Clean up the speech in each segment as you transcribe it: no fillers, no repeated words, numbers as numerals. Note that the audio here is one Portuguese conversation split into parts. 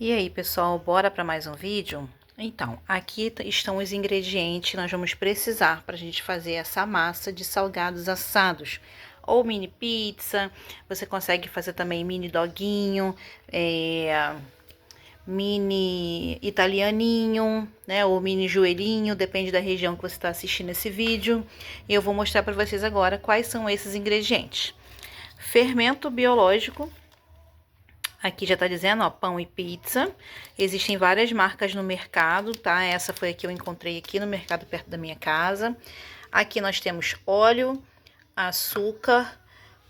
E aí, pessoal, bora para mais um vídeo? Então, aqui estão os ingredientes que nós vamos precisar para a gente fazer essa massa de salgados assados. Ou mini pizza, você consegue fazer também mini doguinho, mini italianinho, né? Ou mini joelhinho, depende da região que você está assistindo esse vídeo. E eu vou mostrar para vocês agora quais são esses ingredientes. Fermento biológico. Aqui já tá dizendo, ó, pão e pizza. Existem várias marcas no mercado, tá? Essa foi a que eu encontrei aqui no mercado perto da minha casa. Aqui nós temos óleo, açúcar,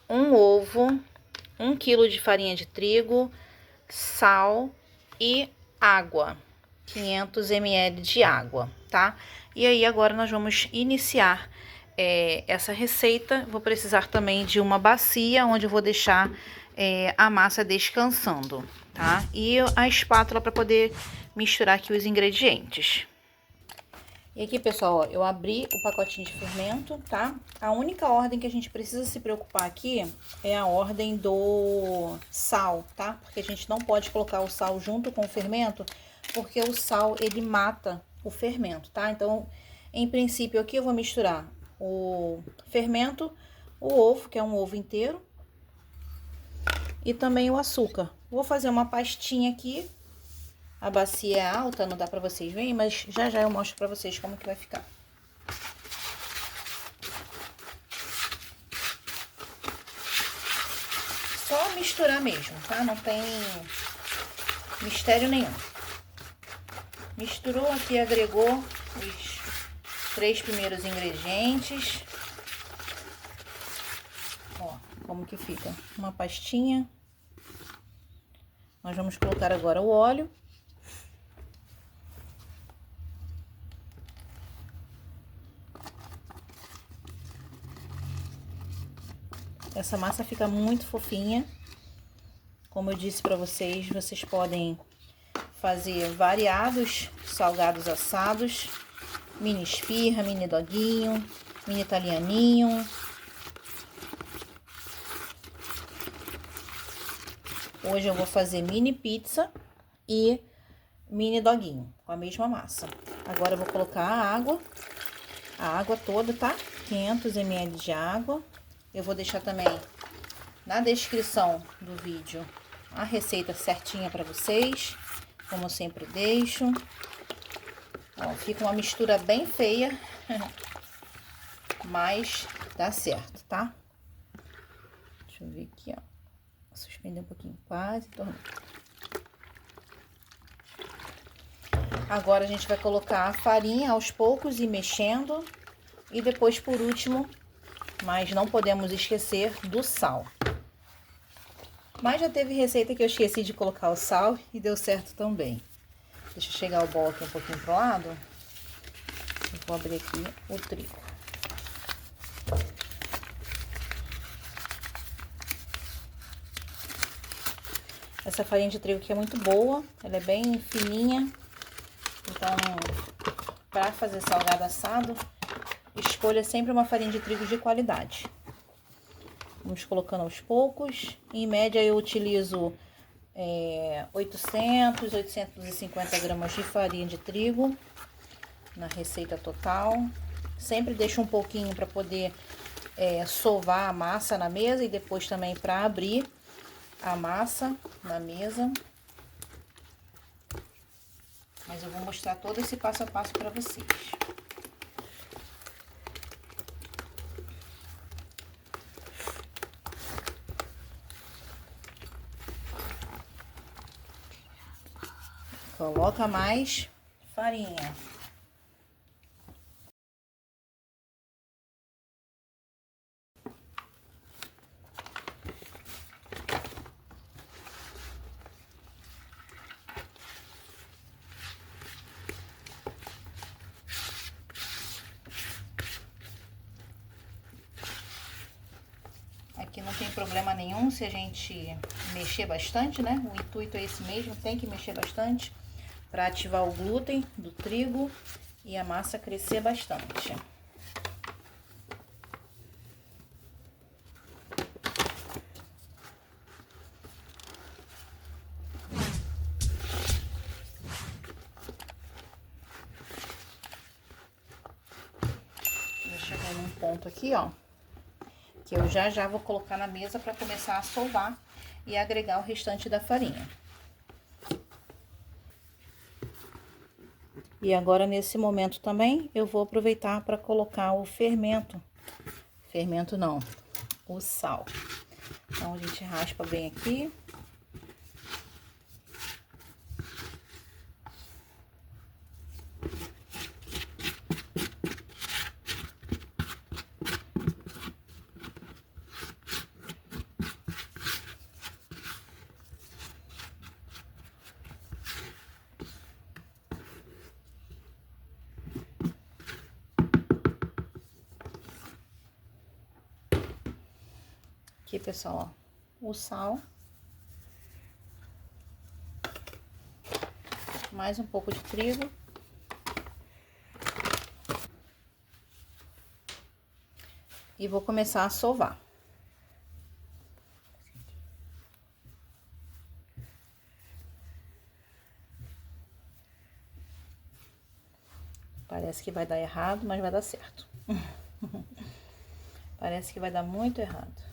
um ovo, 1 quilo de farinha de trigo, sal e água. 500 ml de água, tá? E aí agora nós vamos iniciar essa receita. Vou precisar também de uma bacia onde eu vou deixar a massa descansando, tá? E a espátula para poder misturar aqui os ingredientes. E aqui, pessoal, ó, eu abri o pacotinho de fermento, tá? A única ordem que a gente precisa se preocupar aqui é a ordem do sal, tá? Porque a gente não pode colocar o sal junto com o fermento, porque o sal, ele mata o fermento, tá? Então, em princípio, aqui eu vou misturar o fermento, o ovo, que é um ovo inteiro, e também o açúcar. Vou fazer uma pastinha aqui. A bacia é alta, não dá pra vocês verem, mas já já eu mostro pra vocês como que vai ficar. Só misturar mesmo, tá? Não tem mistério nenhum. Misturou aqui, agregou os 3 primeiros ingredientes. Ó, como que fica? Uma pastinha. Nós vamos colocar agora o óleo. Essa massa fica muito fofinha. Como eu disse pra vocês, vocês podem fazer variados salgados assados. Mini esfirra, mini doguinho, mini italianinho. Hoje eu vou fazer mini pizza e mini doguinho com a mesma massa. Agora eu vou colocar a água toda, tá? 500 ml de água. Eu vou deixar também na descrição do vídeo a receita certinha para vocês, como eu sempre deixo. Ó, fica uma mistura bem feia, mas dá certo, tá? Deixa eu ver aqui, ó. Vou suspender um pouquinho, quase tornou. Agora a gente vai colocar a farinha aos poucos e mexendo. E depois, por último, mas não podemos esquecer do sal. Mas já teve receita que eu esqueci de colocar o sal e deu certo também. Deixa eu chegar o bol aqui um pouquinho pro lado. Eu vou abrir aqui o trigo. Essa farinha de trigo aqui é muito boa, ela é bem fininha. Então, para fazer salgado assado, escolha sempre uma farinha de trigo de qualidade. Vamos colocando aos poucos. Em média, eu utilizo 850 gramas de farinha de trigo na receita total. Sempre deixo um pouquinho para poder sovar a massa na mesa e depois também para abrir a massa na mesa. Mas eu vou mostrar todo esse passo a passo para vocês. Coloca mais farinha. Aqui não tem problema nenhum se a gente mexer bastante, né? O intuito é esse mesmo, tem que mexer bastante para ativar o glúten do trigo e a massa crescer bastante. ponto aqui, ó, que eu já vou colocar na mesa para começar a solvar e agregar o restante da farinha. E agora, nesse momento também, eu vou aproveitar para colocar o fermento. Fermento não, o sal. Então, a gente raspa bem aqui. Aqui, pessoal, ó, o sal. Mais um pouco de trigo. E vou começar a sovar. Parece que vai dar errado, mas vai dar certo. Parece que vai dar muito errado.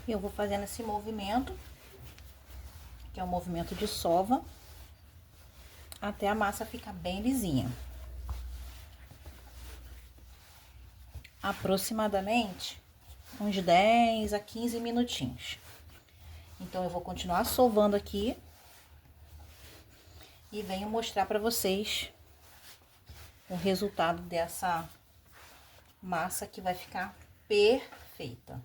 Eu vou fazendo esse movimento, que é um movimento de sova, até a massa ficar bem lisinha. Aproximadamente uns 10 a 15 minutinhos. Então, eu vou continuar sovando aqui e venho mostrar pra vocês o resultado dessa massa que vai ficar perfeita.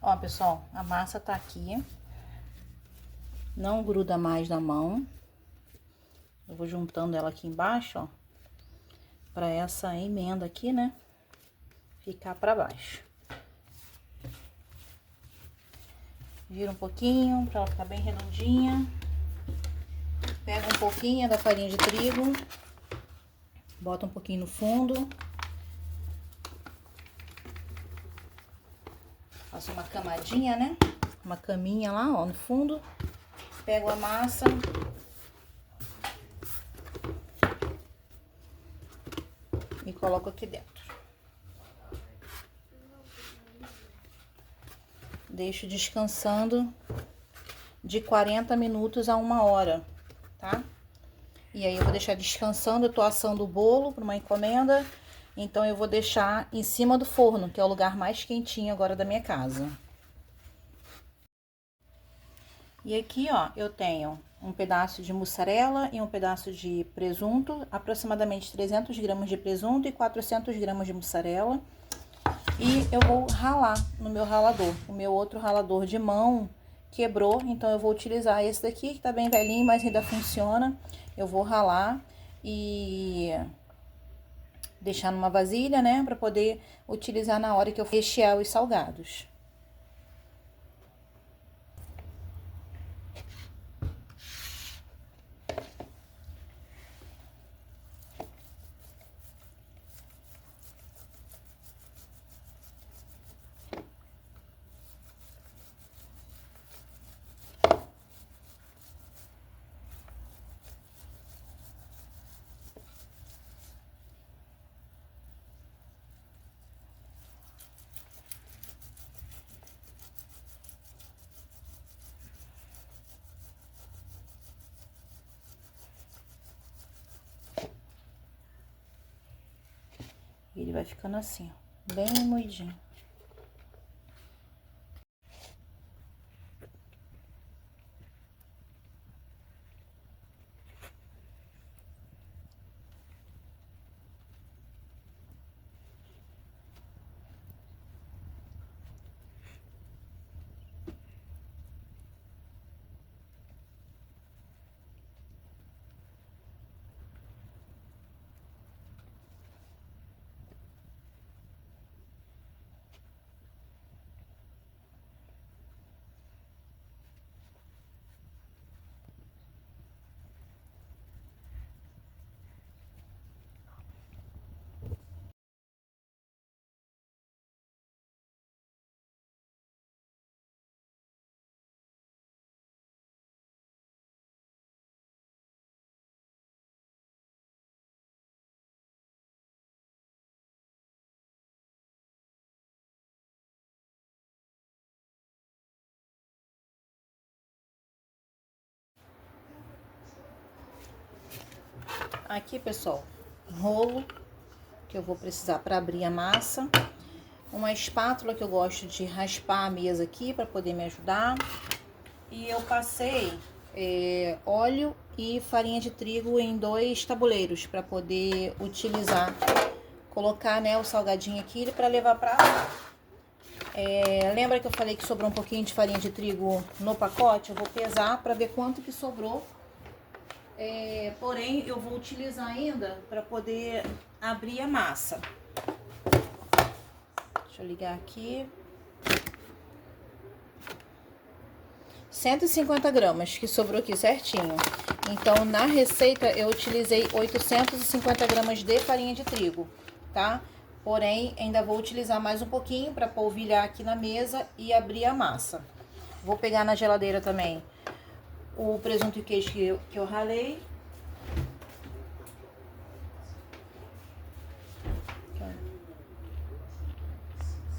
Ó, pessoal, a massa tá aqui. Não gruda mais na mão. Eu vou juntando ela aqui embaixo, ó, pra essa emenda aqui, né, ficar pra baixo. Vira um pouquinho pra ela ficar bem redondinha. Pega um pouquinho da farinha de trigo, bota um pouquinho no fundo. Faço uma camadinha, né? Uma caminha lá, ó, no fundo. Pego a massa. E coloco aqui dentro. Deixo descansando de 40 minutos a 1 hora, tá? E aí eu vou deixar descansando, eu tô assando o bolo para uma encomenda. Então, eu vou deixar em cima do forno, que é o lugar mais quentinho agora da minha casa. E aqui, ó, eu tenho um pedaço de mussarela e um pedaço de presunto, aproximadamente 300 gramas de presunto e 400 gramas de mussarela. E eu vou ralar no meu ralador. O meu outro ralador de mão, quebrou, então eu vou utilizar esse daqui, que tá bem velhinho, mas ainda funciona. Eu vou ralar e deixar numa vasilha, né, pra poder utilizar na hora que eu rechear os salgados. Ele vai ficando assim, ó, bem moidinho. Aqui, pessoal, rolo que eu vou precisar para abrir a massa, uma espátula que eu gosto de raspar a mesa aqui para poder me ajudar, e eu passei óleo e farinha de trigo em 2 tabuleiros para poder utilizar, colocar, né, o salgadinho aqui para levar para assar. Lembra que eu falei que sobrou um pouquinho de farinha de trigo no pacote? Eu vou pesar para ver quanto que sobrou. Porém, eu vou utilizar ainda para poder abrir a massa. Deixa eu ligar aqui. 150 gramas que sobrou aqui certinho. Então, na receita, eu utilizei 850 gramas de farinha de trigo, tá? Porém, ainda vou utilizar mais um pouquinho para polvilhar aqui na mesa e abrir a massa. Vou pegar na geladeira também o presunto e queijo que eu ralei.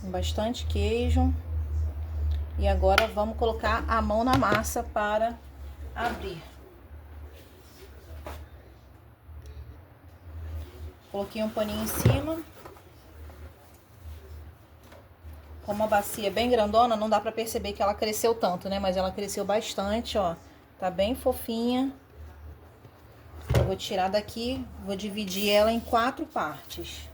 Com bastante queijo. E agora vamos colocar a mão na massa para abrir. Coloquei um paninho em cima. Como a bacia é bem grandona, não dá pra perceber que ela cresceu tanto, né? Mas ela cresceu bastante, ó. Tá bem fofinha. Eu vou tirar daqui, vou dividir ela em 4 partes.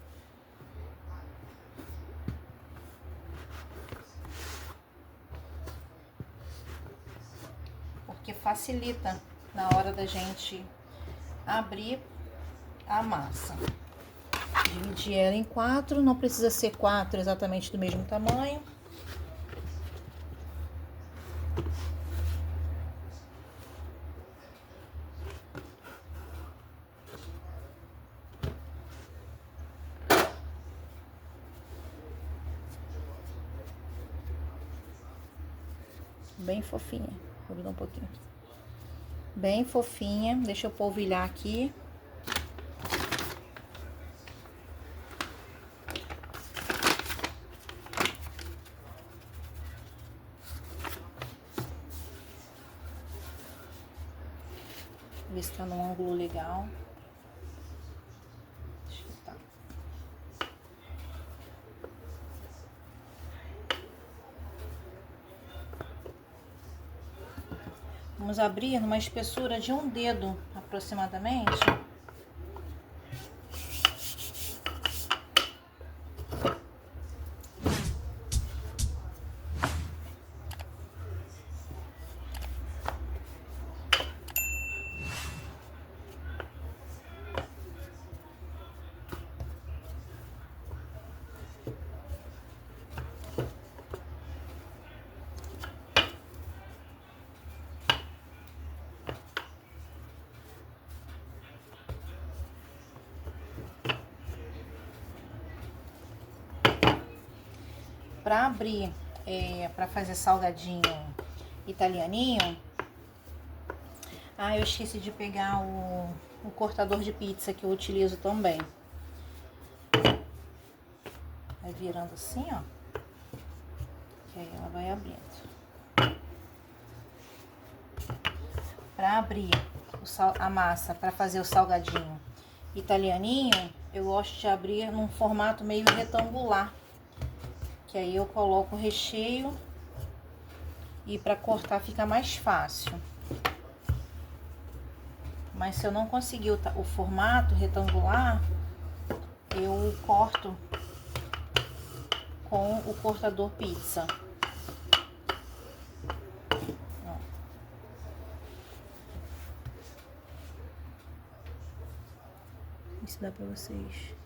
Porque facilita na hora da gente abrir a massa. Dividir ela em 4, não precisa ser 4 exatamente do mesmo tamanho. Bem fofinha, vou virar um pouquinho. Bem fofinha, deixa eu polvilhar aqui. Ver se tá num ângulo legal. Deixa eu tá. Vamos abrir numa espessura de 1 dedo aproximadamente. para abrir, para fazer salgadinho italianinho, eu esqueci de pegar o cortador de pizza que eu utilizo também. Vai virando assim, ó, que aí ela vai abrindo. Para abrir a massa, para fazer o salgadinho italianinho, eu gosto de abrir num formato meio retangular, que aí eu coloco o recheio e para cortar fica mais fácil. Mas se eu não conseguir o formato retangular, eu corto com o cortador pizza. Ó. Isso dá pra vocês.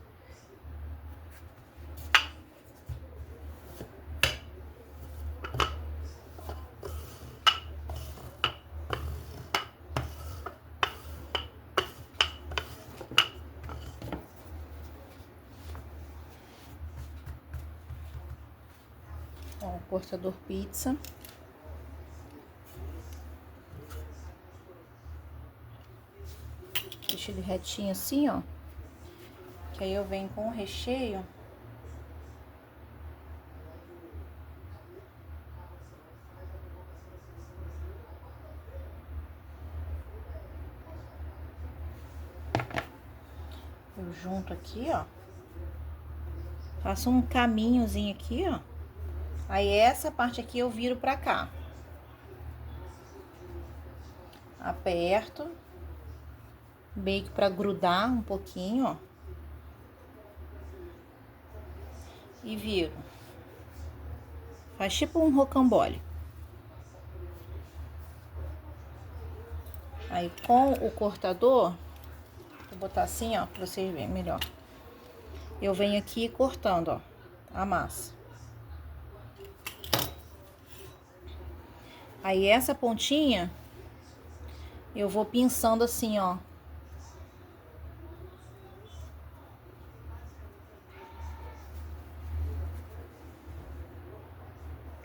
Ó, cortador pizza. Deixa ele retinho assim, ó. Que aí eu venho com o recheio. Eu junto aqui, ó. Faço um caminhozinho aqui, ó. Aí essa parte aqui eu viro pra cá. Aperto. Meio que pra grudar um pouquinho, ó. E viro. Faz tipo um rocambole. Aí com o cortador, vou botar assim, ó, pra vocês verem melhor. Eu venho aqui cortando, ó, a massa. Aí essa pontinha, eu vou pinçando assim, ó.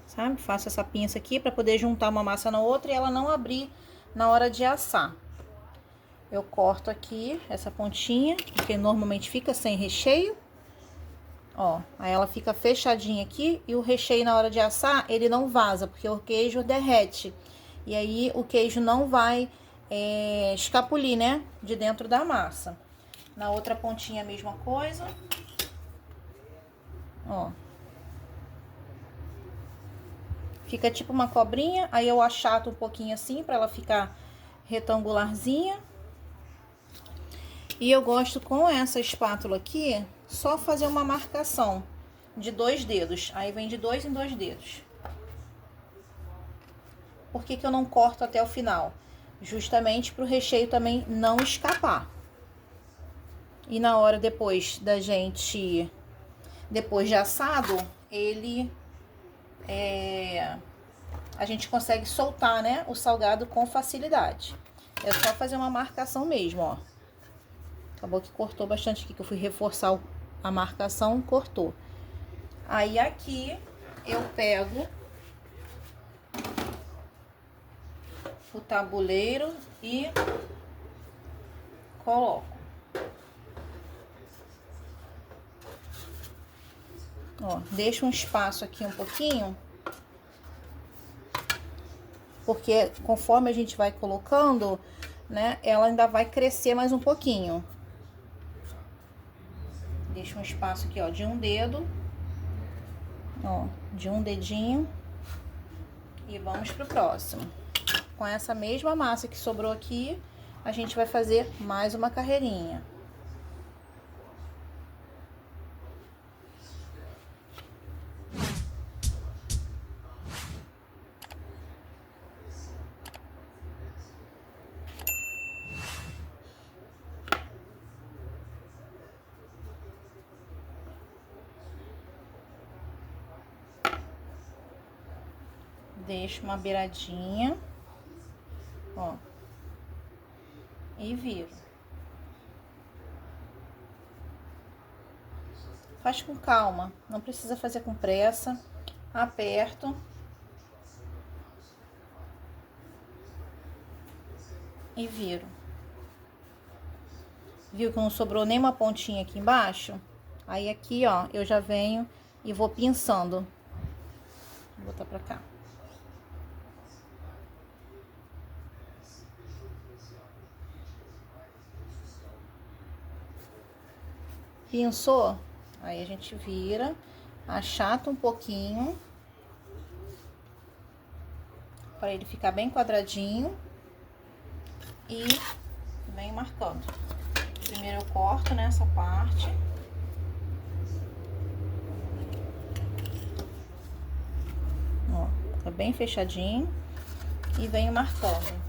Sabe? Faço essa pinça aqui pra poder juntar uma massa na outra e ela não abrir na hora de assar. Eu corto aqui essa pontinha, porque normalmente fica sem recheio. Ó, aí ela fica fechadinha aqui e o recheio na hora de assar, ele não vaza, porque o queijo derrete. E aí o queijo não vai escapulir, né, de dentro da massa. Na outra pontinha a mesma coisa. Ó. Fica tipo uma cobrinha, aí eu achato um pouquinho assim pra ela ficar retangularzinha. E eu gosto com essa espátula aqui, só fazer uma marcação de 2 dedos. Aí vem de 2 em 2 dedos. Por que que eu não corto até o final? Justamente para o recheio também não escapar. E na hora depois da gente, depois de assado, ele a gente consegue soltar, né, o salgado com facilidade. É só fazer uma marcação mesmo, ó. Acabou que cortou bastante aqui, que eu fui reforçar a marcação, cortou. Aí aqui eu pego o tabuleiro e coloco. Ó, deixo um espaço aqui um pouquinho, porque conforme a gente vai colocando, né, ela ainda vai crescer mais um pouquinho. Deixa um espaço aqui, ó, de um dedo, ó, de um dedinho. E vamos pro próximo. Com essa mesma massa que sobrou aqui, a gente vai fazer mais uma carreirinha. Deixo uma beiradinha, ó, e viro. faz com calma, não precisa fazer com pressa. Aperto. E viro. Viu que não sobrou nem uma pontinha aqui embaixo? Aí aqui, ó, eu já venho e vou pinçando. Vou botar pra cá. Pinçou? Aí a gente vira, achata um pouquinho, para ele ficar bem quadradinho. E venho marcando. Primeiro eu corto nessa parte. Ó, fica bem fechadinho. E venho marcando.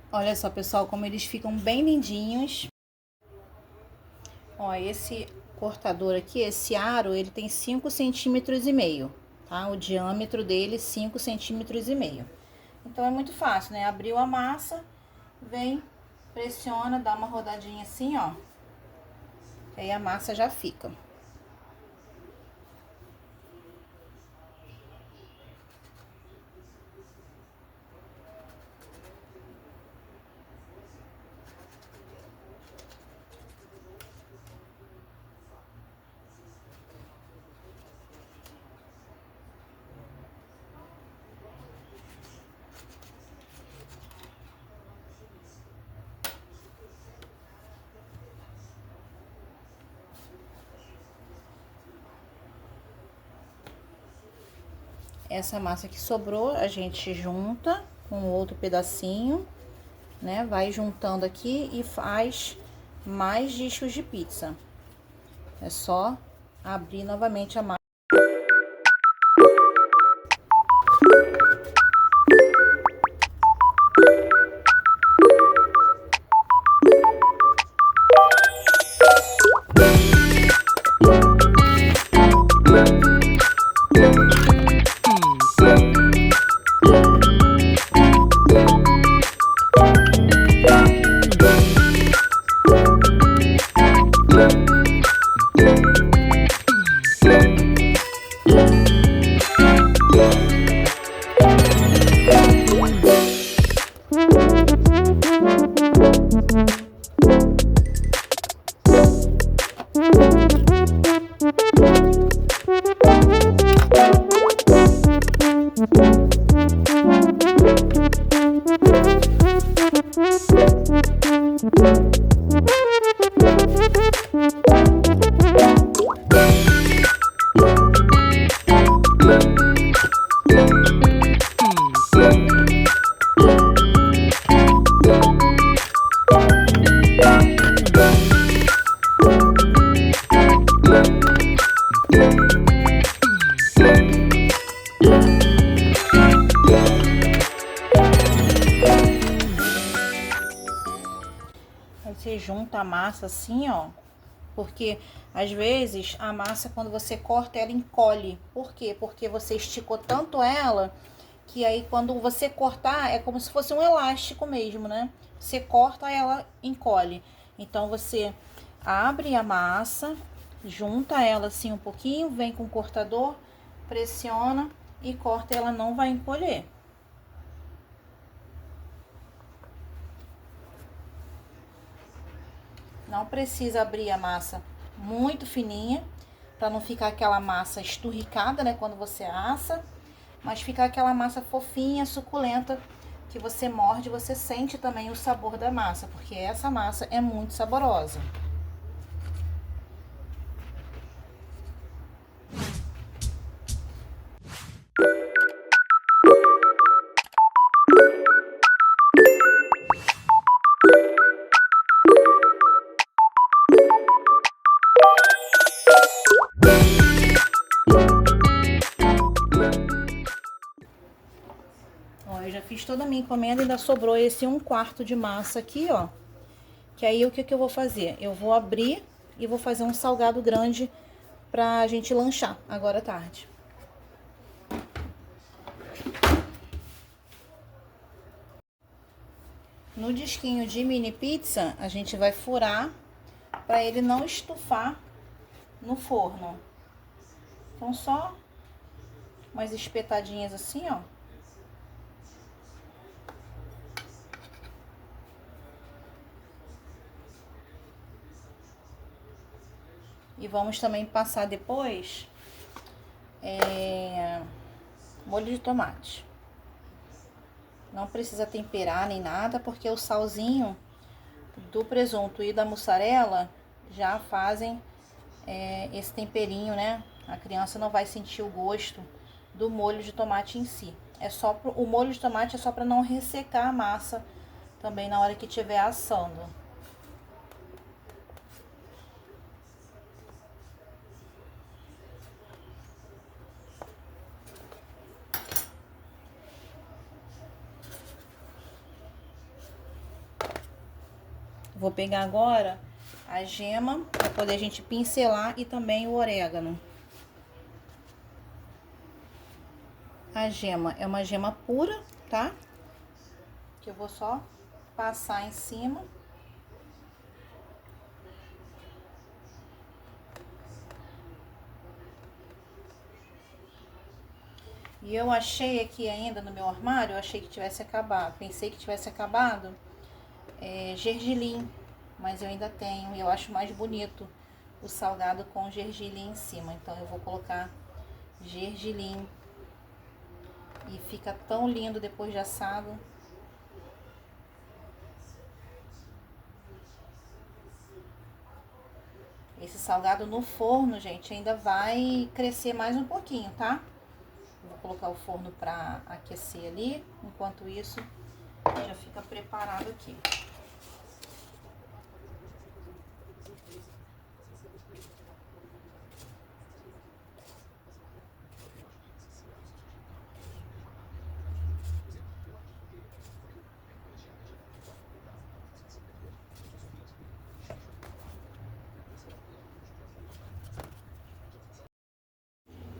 Olha só, pessoal, como eles ficam bem lindinhos. Ó, esse cortador aqui, esse aro, ele tem 5,5 centímetros, tá? O diâmetro dele, 5,5 centímetros. Então, é muito fácil, né? Abriu a massa, vem, pressiona, dá uma rodadinha assim, ó. Aí a massa já fica. Essa massa que sobrou, a gente junta com outro pedacinho, né? Vai juntando aqui e faz mais discos de pizza. É só abrir novamente a massa. Você junta a massa assim, ó, porque às vezes a massa, quando você corta, ela encolhe. Por quê? Porque você esticou tanto ela que aí quando você cortar é como se fosse um elástico mesmo, né? Você corta, ela encolhe. Então você abre a massa, junta ela assim um pouquinho, vem com o cortador, pressiona e corta, ela não vai encolher. Não precisa abrir a massa muito fininha, para não ficar aquela massa esturricada, né, quando você assa, mas ficar aquela massa fofinha, suculenta, que você morde, você sente também o sabor da massa, porque essa massa é muito saborosa. Eu já fiz toda a minha encomenda e ainda sobrou esse 1/4 de massa aqui, ó. Que aí o que eu vou fazer? Eu vou abrir e vou fazer um salgado grande pra gente lanchar agora à tarde. No disquinho de mini pizza, a gente vai furar para ele não estufar no forno. Então, só umas espetadinhas assim, ó. E vamos também passar depois molho de tomate. Não precisa temperar nem nada, porque o salzinho do presunto e da mussarela já fazem esse temperinho, né? A criança não vai sentir o gosto do molho de tomate em si. O molho de tomate é só para não ressecar a massa também na hora que estiver assando. Vou pegar agora a gema para poder a gente pincelar e também o orégano. A gema é uma gema pura, tá? Que eu vou só passar em cima. E eu achei aqui ainda no meu armário, eu achei que tivesse acabado, pensei que tivesse acabado gergelim, mas eu ainda tenho e eu acho mais bonito o salgado com gergelim em cima. Então eu vou colocar gergelim e fica tão lindo depois de assado. Esse salgado no forno, gente, ainda vai crescer mais um pouquinho, tá? Vou colocar o forno para aquecer ali, enquanto isso já fica preparado aqui.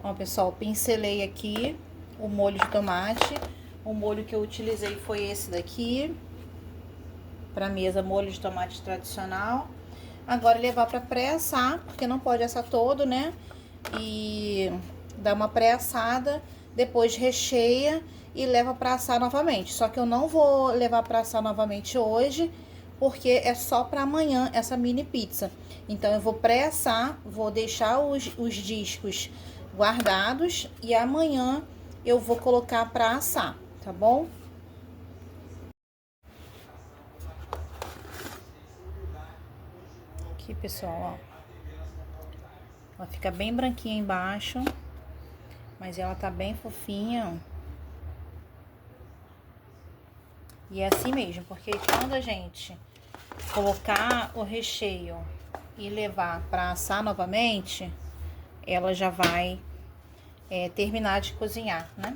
Ó, pessoal, pincelei aqui o molho de tomate. O molho que eu utilizei foi esse daqui. Pra mesa, molho de tomate tradicional. Agora levar pra pré-assar, porque não pode assar todo, né? E dá uma pré-assada, depois recheia e leva pra assar novamente. Só que eu não vou levar pra assar novamente hoje, porque é só pra amanhã essa mini pizza. Então eu vou pré-assar, vou deixar os discos guardados e amanhã eu vou colocar pra assar, tá bom? Aqui, pessoal, ó. Ela fica bem branquinha embaixo, mas ela tá bem fofinha, ó. E é assim mesmo, porque quando a gente colocar o recheio e levar pra assar novamente, ela já vai terminar de cozinhar, né?